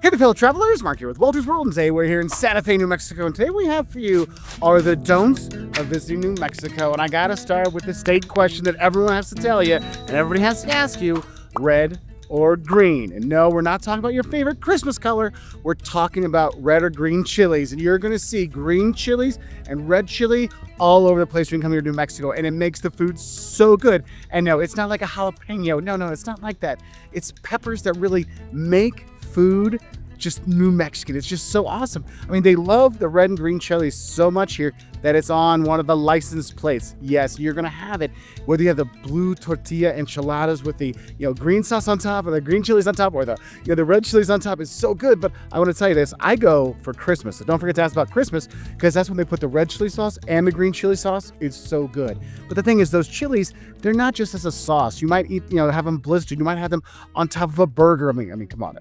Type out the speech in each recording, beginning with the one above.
Hey there, fellow travelers, Mark here with Wolters World, and today we're here in Santa Fe, New Mexico, and today we have for you are the don'ts of visiting New Mexico. And I gotta start with the state question that everyone has to tell you, and everybody has to ask you, red or green? And no, we're not talking about your favorite Christmas color, we're talking about red or green chilies, and you're gonna see green chilies and red chili all over the place when you come here to New Mexico, and it makes the food so good. And no, it's not like a jalapeno, no, it's not like that. It's peppers that really make food just New Mexican. It's just so awesome. I mean, they love the red and green chilies so much here that it's on one of the license plates. Yes, you're gonna have it, whether you have the blue tortilla enchiladas with the green sauce on top, or the green chilies on top, or the red chilies on top. Is so good. But I want to tell you this: I go for Christmas, so don't forget to ask about Christmas, because that's when they put the red chili sauce and the green chili sauce. It's so good. But the thing is, those chilies, they're not just as a sauce. You might eat, have them blistered. You might have them on top of a burger. I mean, come on.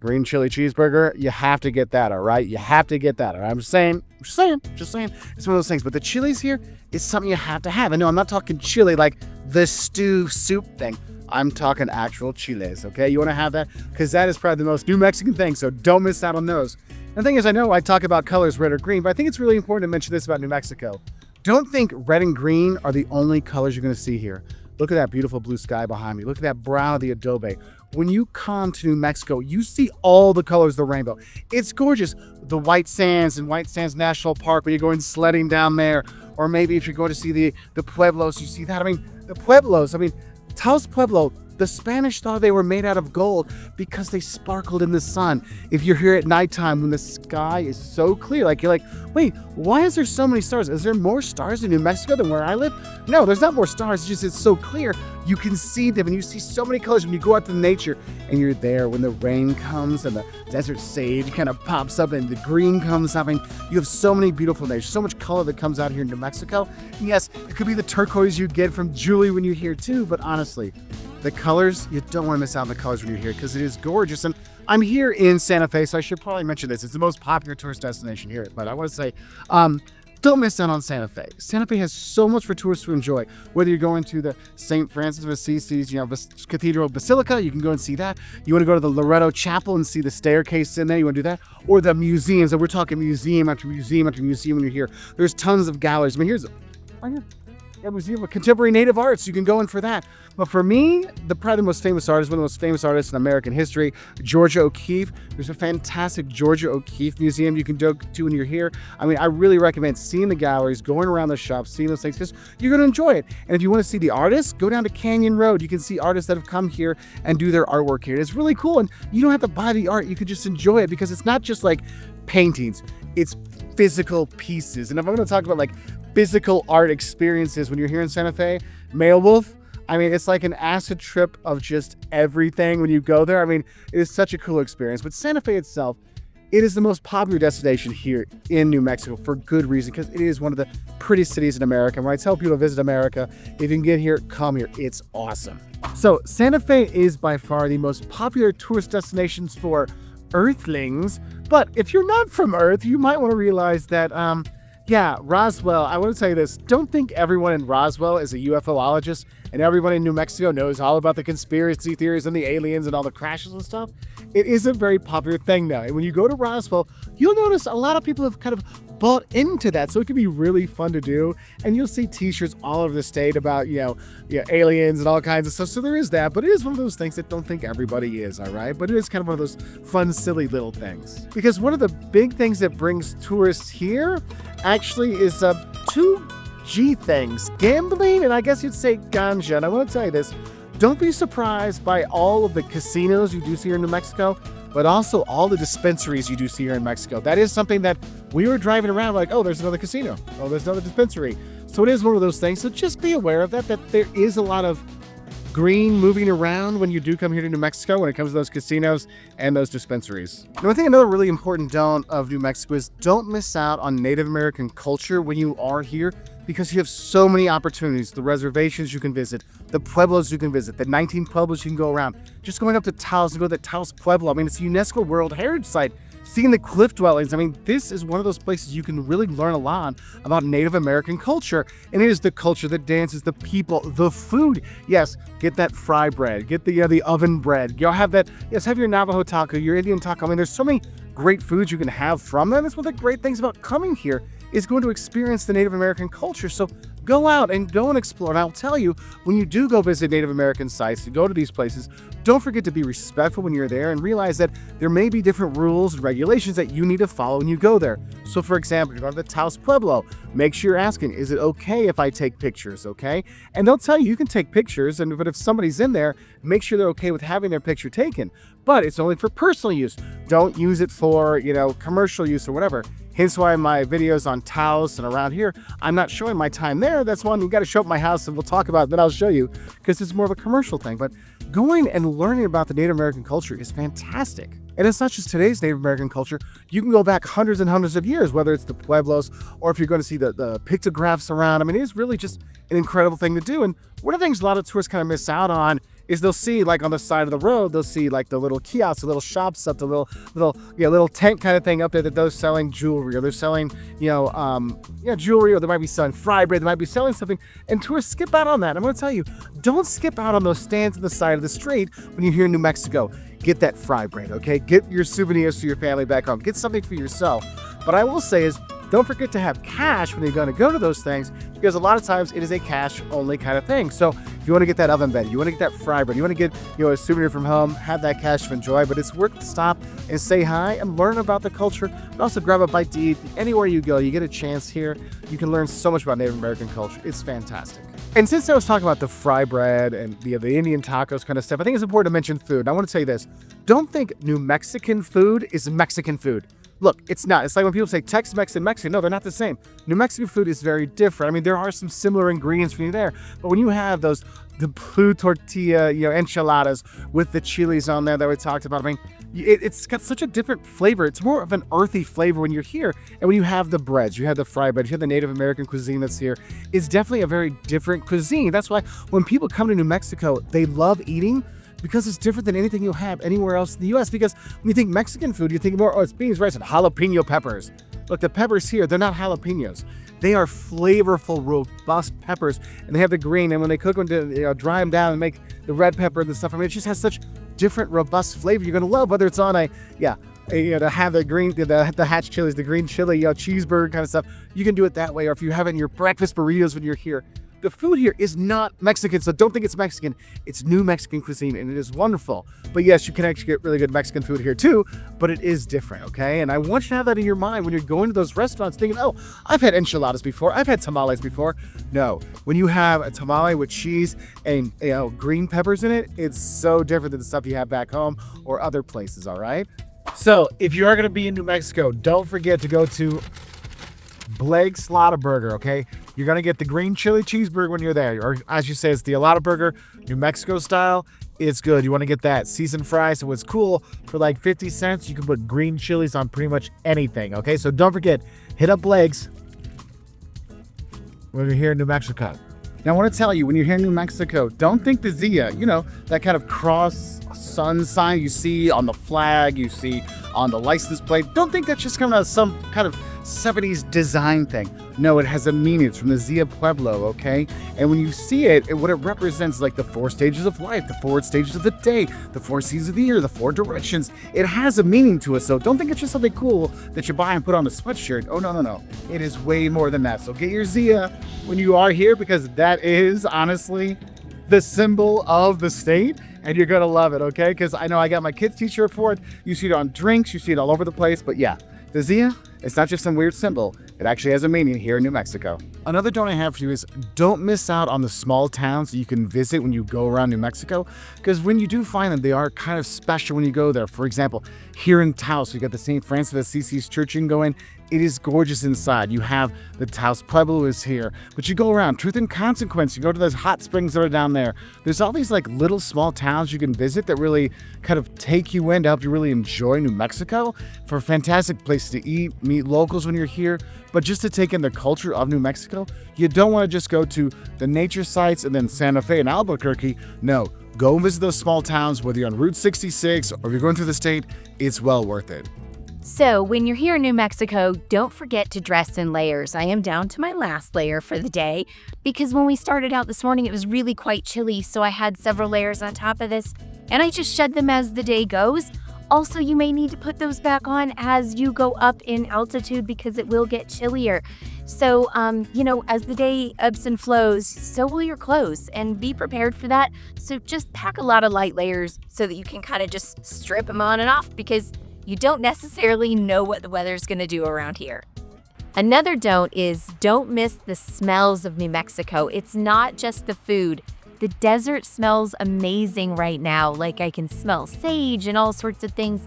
Green chili cheeseburger, you have to get that, all right? You have to get that, all right? I'm just saying. It's one of those things. But the chilies here is something you have to have. And no, I'm not talking chili like the stew soup thing. I'm talking actual chiles, okay? You want to have that? Because that is probably the most New Mexican thing, so don't miss out on those. And the thing is, I know I talk about colors, red or green, but I think it's really important to mention this about New Mexico. Don't think red and green are the only colors you're going to see here. Look at that beautiful blue sky behind me. Look at that brown of the adobe. When you come to New Mexico, you see all the colors of the rainbow. It's gorgeous. The White Sands and White Sands National Park, when you're going sledding down there, or maybe if you're going to see the pueblos, you see that. I mean, the pueblos, Taos Pueblo, the Spanish thought they were made out of gold because they sparkled in the sun. If you're here at nighttime when the sky is so clear, you're like, wait, why is there so many stars? Is there more stars in New Mexico than where I live? No, there's not more stars. It's just, it's so clear. You can see them, and you see so many colors when you go out to nature, and you're there when the rain comes and the desert sage kind of pops up and the green comes up, and you have so many beautiful nature, so much color that comes out here in New Mexico. And yes, it could be the turquoise you get from Julie when you're here too, but honestly, the colors, you don't want to miss out on the colors when you're here, because it is gorgeous. And I'm here in Santa Fe, so I should probably mention this. It's the most popular tourist destination here. But I want to say, don't miss out on Santa Fe. Santa Fe has so much for tourists to enjoy. Whether you're going to the St. Francis of Assisi's, Cathedral Basilica, you can go and see that. You want to go to the Loretto Chapel and see the staircase in there, you want to do that. Or the museums, and we're talking museum after museum after museum when you're here. There's tons of galleries. Here's right here. Museum of Contemporary Native Arts. You can go in for that. But for me, probably the most famous artist, one of the most famous artists in American history, Georgia O'Keeffe. There's a fantastic Georgia O'Keeffe museum you can go to when you're here. I really recommend seeing the galleries, going around the shops, seeing those things, because you're going to enjoy it. And if you want to see the artists, go down to Canyon Road. You can see artists that have come here and do their artwork here. It's really cool, and you don't have to buy the art. You can just enjoy it, because it's not just like paintings. It's physical pieces. And if I'm going to talk about physical art experiences when you're here in Santa Fe, Male Wolf, it's like an acid trip of just everything when you go there. It is such a cool experience. But Santa Fe itself, it is the most popular destination here in New Mexico for good reason, because it is one of the prettiest cities in America. When I tell people to visit America, if you can get here, come here. It's awesome. So Santa Fe is by far the most popular tourist destinations for Earthlings. But if you're not from Earth, you might want to realize that, Roswell, I want to tell you this. Don't think everyone in Roswell is a UFOologist and everyone in New Mexico knows all about the conspiracy theories and the aliens and all the crashes and stuff. It is a very popular thing now. And when you go to Roswell, you'll notice a lot of people have kind of bought into that. So it can be really fun to do. And you'll see t-shirts all over the state about, aliens and all kinds of stuff. So there is that. But it is one of those things that don't think everybody is, all right? But it is kind of one of those fun, silly little things. Because one of the big things that brings tourists here actually is two G things: gambling, and I guess you'd say ganja. And I want to tell you this, don't be surprised by all of the casinos you do see here in New Mexico, but also all the dispensaries you do see here in Mexico. That is something that we were driving around like, oh, there's another casino. Oh, there's another dispensary. So it is one of those things. So just be aware of that there is a lot of green moving around when you do come here to New Mexico when it comes to those casinos and those dispensaries. Now, I think another really important don't of New Mexico is don't miss out on Native American culture when you are here, because you have so many opportunities. The reservations you can visit, the pueblos you can visit, the 19 pueblos you can go around. Just going up to Taos and go to the Taos Pueblo. It's a UNESCO World Heritage Site. seeing the cliff dwellings. I mean, this is one of those places you can really learn a lot about Native American culture. And it is the culture, the dances, the people, the food. Yes, get that fry bread, get the oven bread. Y'all have that. Yes, have your Navajo taco, your Indian taco. I mean, there's so many great foods you can have from them. That's one of the great things about coming here, is going to experience the Native American culture. So go out and go and explore. And I'll tell you, when you do go visit Native American sites, you go to these places, don't forget to be respectful when you're there and realize that there may be different rules and regulations that you need to follow when you go there. So for example, you're going to the Taos Pueblo, make sure you're asking, is it okay if I take pictures, okay? And they'll tell you you can take pictures, but if somebody's in there, make sure they're okay with having their picture taken. But it's only for personal use. Don't use it for, commercial use or whatever. Hence why my videos on Taos and around here, I'm not showing my time there. That's one you got to show up my house and we'll talk about it, then I'll show you, because it's more of a commercial thing. But going and learning about the Native American culture is fantastic. And it's not just today's Native American culture. You can go back hundreds and hundreds of years, whether it's the pueblos or if you're going to see the pictographs around. I mean, it is really just an incredible thing to do. And one of the things a lot of tourists kind of miss out on is they'll see, like on the side of the road, they'll see like the little kiosks, the little shops up, the little tent kind of thing up there that those selling jewelry, or they're selling, jewelry, or they might be selling fry bread, they might be selling something, and tourists skip out on that. I'm going to tell you, don't skip out on those stands on the side of the street when you're here in New Mexico. Get that fry bread, okay? Get your souvenirs for your family back home. Get something for yourself. But I will say is, don't forget to have cash when you're going to go to those things, because a lot of times it is a cash only kind of thing. So if you want to get that oven bed, you want to get that fry bread, you want to get a souvenir from home, have that cash to enjoy. But it's worth to stop and say hi and learn about the culture, but also grab a bite to eat. Anywhere you go, you get a chance here. You can learn so much about Native American culture. It's fantastic. And since I was talking about the fry bread and the Indian tacos kind of stuff, I think it's important to mention food. And I want to tell you this. Don't think New Mexican food is Mexican food. Look, it's not. It's like when people say Tex-Mex and Mexican. No, they're not the same. New Mexican food is very different. I mean, there are some similar ingredients when you're there, but when you have the blue tortilla, enchiladas with the chilies on there that we talked about, I mean, it's got such a different flavor. It's more of an earthy flavor when you're here. And when you have the breads, you have the fry bread, you have the Native American cuisine that's here, it's definitely a very different cuisine. That's why when people come to New Mexico, they love eating, because it's different than anything you'll have anywhere else in the U.S. Because when you think Mexican food, you think more, it's beans, rice, and jalapeno peppers. Look, the peppers here, they're not jalapenos. They are flavorful, robust peppers, and they have the green. And when they cook them to dry them down and make the red pepper and the stuff, I mean, it just has such different, robust flavor you're going to love, whether it's on to have the green, the hatch chilies, the green chili, cheeseburger kind of stuff. You can do it that way, or if you have it in your breakfast burritos when you're here. The food here is not Mexican, so don't think it's Mexican. It's New Mexican cuisine, and it is wonderful. But yes, you can actually get really good Mexican food here too, but it is different, okay? And I want you to have that in your mind when you're going to those restaurants thinking, oh, I've had enchiladas before, I've had tamales before. No, when you have a tamale with cheese and green peppers in it, it's so different than the stuff you have back home or other places, all right? So if you are gonna be in New Mexico, don't forget to go to Blake's Lotaburger, okay? You're gonna get the green chili cheeseburger when you're there, or as you say, it's the Lotaburger, New Mexico style. It's good. You want to get that seasoned fries. So what's cool, for like 50 cents, you can put green chilies on pretty much anything, okay? So don't forget, hit up Blake's when you're here in New Mexico. Now I want to tell you, when you're here in New Mexico, don't think the Zia, that kind of cross sun sign you see on the flag, you see on the license plate. Don't think that's just coming out of some kind of 70s design thing. No, it has a meaning. It's from the Zia Pueblo, okay? And when you see it, what it represents, like the 4 stages of life, the 4 stages of the day, the 4 seasons of the year, the 4 directions. It has a meaning to it, so don't think it's just something cool that you buy and put on a sweatshirt. Oh, no. It is way more than that. So get your Zia when you are here, because that is, honestly, the symbol of the state, and you're gonna love it, okay? Because I know I got my kids' t-shirt for it. You see it on drinks, you see it all over the place, but yeah, the Zia, it's not just some weird symbol. It actually has a meaning here in New Mexico. Another don't I have for you is don't miss out on the small towns that you can visit when you go around New Mexico, because when you do find them, they are kind of special when you go there. For example, here in Taos, you got the St. Francis of Assisi's Church you can go in. It is gorgeous inside. You have the Taos Pueblo is here, but you go around Truth and Consequence. You go to those hot springs that are down there. There's all these like little small towns you can visit that really kind of take you in to help you really enjoy New Mexico, for a fantastic place to eat, meet locals when you're here, but just to take in the culture of New Mexico. You don't want to just go to the nature sites and then Santa Fe and Albuquerque. No, go visit those small towns, whether you're on Route 66 or if you're going through the state. It's well worth it. So, when you're here in New Mexico, don't forget to dress in layers. I am down to my last layer for the day because when we started out this morning, it was really quite chilly, so I had several layers on top of this, and I just shed them as the day goes. Also, you may need to put those back on as you go up in altitude because it will get chillier. So, as the day ebbs and flows, so will your clothes, and be prepared for that. So just pack a lot of light layers so that you can kind of just strip them on and off because you don't necessarily know what the weather's going to do around here. Another don't miss the smells of New Mexico. It's not just the food. The desert smells amazing right now. Like I can smell sage and all sorts of things.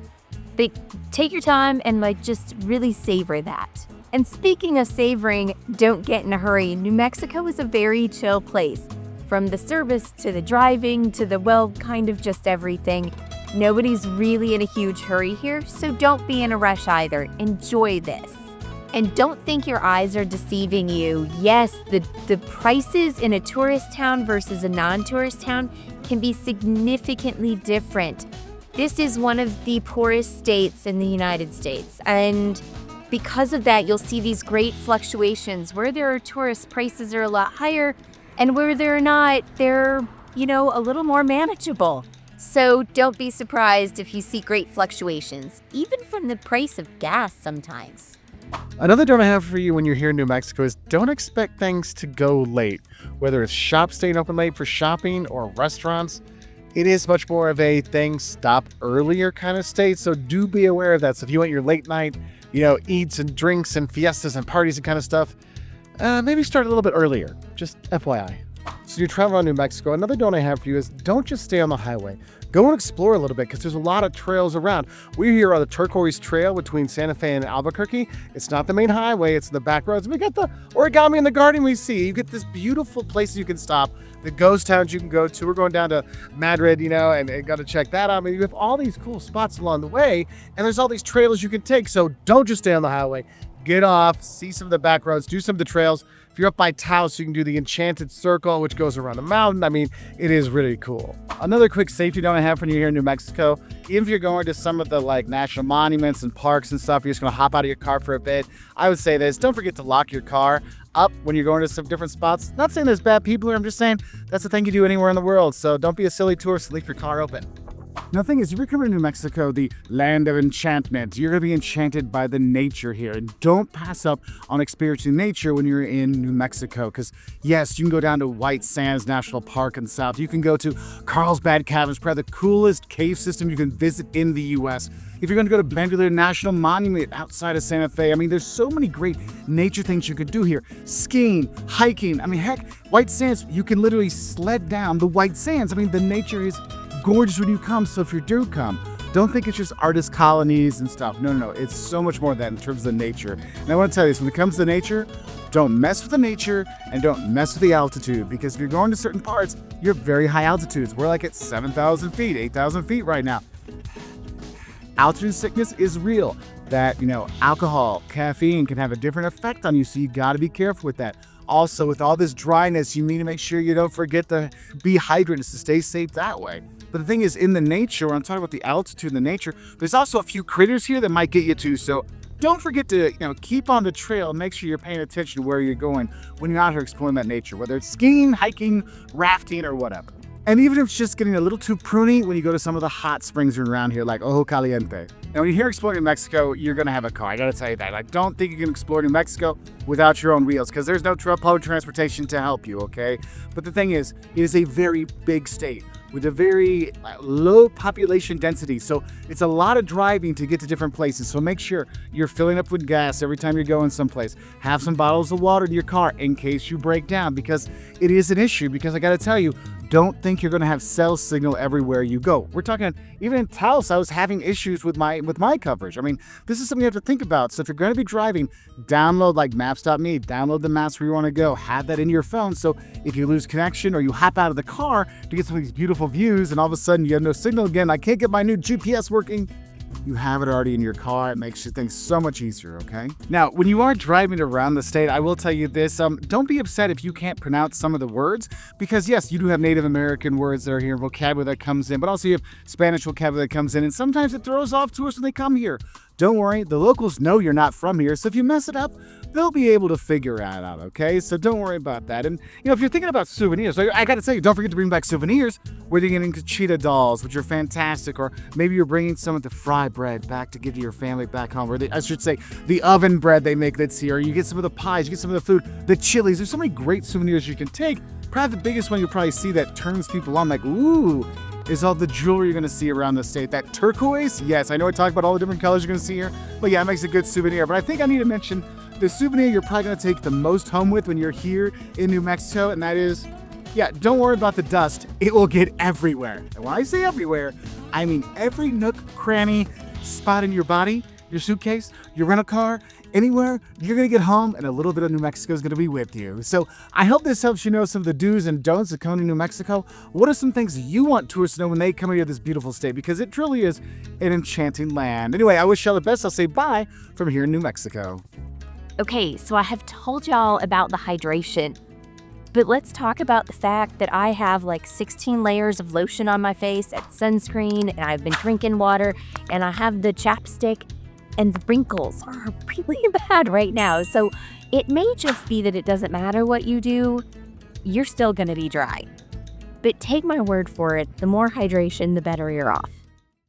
But take your time and just really savor that. And speaking of savoring, don't get in a hurry. New Mexico is a very chill place. From the service to the driving to the, kind of just everything. Nobody's really in a huge hurry here, so don't be in a rush either. Enjoy this. And don't think your eyes are deceiving you. Yes, the prices in a tourist town versus a non-tourist town can be significantly different. This is one of the poorest states in the United States, and because of that, you'll see these great fluctuations. Where there are tourists, prices are a lot higher, and where they're not, they're, a little more manageable. So don't be surprised if you see great fluctuations, even from the price of gas sometimes. Another don't I have for you when you're here in New Mexico is don't expect things to go late. Whether it's shops staying open late for shopping or restaurants, it is much more of a thing stop earlier kind of state. So do be aware of that. So if you want your late night, eats and drinks and fiestas and parties and kind of stuff, maybe start a little bit earlier. Just FYI. So you're traveling around New Mexico. Another don't I have for you is don't just stay on the highway. Go and explore a little bit because there's a lot of trails around. We're here on the Turquoise Trail between Santa Fe and Albuquerque. It's not the main highway, it's the back roads. We got the origami in the garden we see. You get this beautiful places you can stop, the ghost towns you can go to. We're going down to Madrid, and got to check that out. I mean, you have all these cool spots along the way, and there's all these trails you can take. So don't just stay on the highway. Get off, see some of the back roads, do some of the trails. If you're up by Taos, you can do the Enchanted Circle, which goes around a mountain. I mean, it is really cool. Another quick safety note I have for you here in New Mexico, even if you're going to some of the national monuments and parks and stuff, you're just gonna hop out of your car for a bit, I would say this, don't forget to lock your car up when you're going to some different spots. Not saying there's bad people here, I'm just saying that's the thing you do anywhere in the world. So don't be a silly tourist, leave your car open. Now, the thing is, if you're coming to New Mexico, the land of enchantment, you're going to be enchanted by the nature here. And don't pass up on experiencing nature when you're in New Mexico. Because, yes, you can go down to White Sands National Park in the south. You can go to Carlsbad Caverns, probably the coolest cave system you can visit in the U.S. If you're going to go to Bandelier National Monument outside of Santa Fe, I mean, there's so many great nature things you could do here. Skiing, hiking, I mean, heck, White Sands, you can literally sled down the White Sands. I mean, the nature is gorgeous when you come, so if you do come, don't think it's just artist colonies and stuff. No, it's so much more than that in terms of the nature. And I want to tell you this, when it comes to nature, don't mess with the nature and don't mess with the altitude, because if you're going to certain parts, you're at very high altitudes. We're at 7,000 feet, 8,000 feet right now. Altitude sickness is real. That, alcohol, caffeine can have a different effect on you, so you got to be careful with that. Also, with all this dryness, you need to make sure you don't forget to be hydrated to stay safe that way. But the thing is, in the nature, when I'm talking about the altitude and the nature, there's also a few critters here that might get you too. So don't forget to, keep on the trail. Make sure you're paying attention to where you're going when you're out here exploring that nature, whether it's skiing, hiking, rafting, or whatever. And even if it's just getting a little too pruny when you go to some of the hot springs around here, like Ojo Caliente. Now, when you're here exploring New Mexico, you're going to have a car. I got to tell you that. I don't think you can explore New Mexico without your own wheels, because there's no public transportation to help you, okay? But the thing is, it is a very big state with a very low population density. So it's a lot of driving to get to different places. So make sure you're filling up with gas every time you're going someplace. Have some bottles of water in your car in case you break down, because it is an issue. Because I got to tell you, don't think you're going to have cell signal everywhere you go. We're talking, even in Taos, I was having issues with my coverage. I mean, this is something you have to think about. So if you're going to be driving, download maps.me, download the maps where you want to go, have that in your phone. So if you lose connection or you hop out of the car to get some of these beautiful views and all of a sudden you have no signal again, I can't get my new GPS working, you have it already in your car. It makes things so much easier, okay? Now, when you are driving around the state, I will tell you this, don't be upset if you can't pronounce some of the words, because yes, you do have Native American words that are here, vocabulary that comes in, but also you have Spanish vocabulary that comes in, and sometimes it throws off tourists when they come here. don't worry, the locals know you're not from here, so if you mess it up, they'll be able to figure it out, okay? So don't worry about that. And, if you're thinking about souvenirs, I gotta tell you, don't forget to bring back souvenirs, whether you're getting cheetah dolls, which are fantastic, or maybe you're bringing some of the fry bread back to give to your family back home, or I should say, the oven bread they make that's here, or you get some of the pies, you get some of the food, the chilies. There's so many great souvenirs you can take. Probably the biggest one you'll probably see that turns people on, like, ooh, is all the jewelry you're gonna see around the state. That turquoise, yes, I know I talked about all the different colors you're gonna see here, but yeah, it makes a good souvenir. But I think I need to mention the souvenir you're probably gonna take the most home with when you're here in New Mexico, and that is, yeah, don't worry about the dust. It will get everywhere. And when I say everywhere, I mean every nook, cranny, spot in your body, your suitcase, your rental car, anywhere, you're gonna get home and a little bit of New Mexico is gonna be with you. So I hope this helps you know some of the do's and don'ts of coming to New Mexico. What are some things you want tourists to know when they come here to this beautiful state? Because it truly is an enchanting land. Anyway, I wish y'all the best. I'll say bye from here in New Mexico. Okay, so I have told y'all about the hydration, but let's talk about the fact that I have like 16 layers of lotion on my face and sunscreen, and I've been drinking water, and I have the chapstick, and the wrinkles are really bad right now. So it may just be that it doesn't matter what you do, you're still gonna be dry. But take my word for it, the more hydration, the better you're off.